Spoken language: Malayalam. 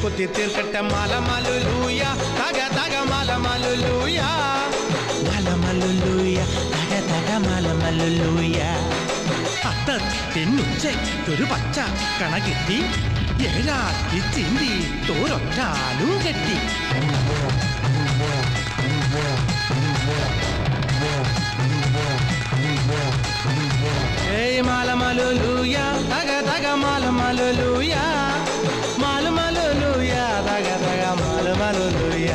കുത്തി തീർക്കട്ടെ മലമലുലൂയ തക തക മലമലുലൂയ മലമലുലൂയ തക തക മലമലുലൂയ അത്തത്തിനുച്ചൊരു പച്ച കണ കിട്ടി ഏഴാക്കി ചിന്തി തോരൊറ്റാലും കെട്ടി ഏയ് മലമലുലൂയ തക തക മലമലുലൂയ മലമലുലൂയ തക തക മലമലുലൂയ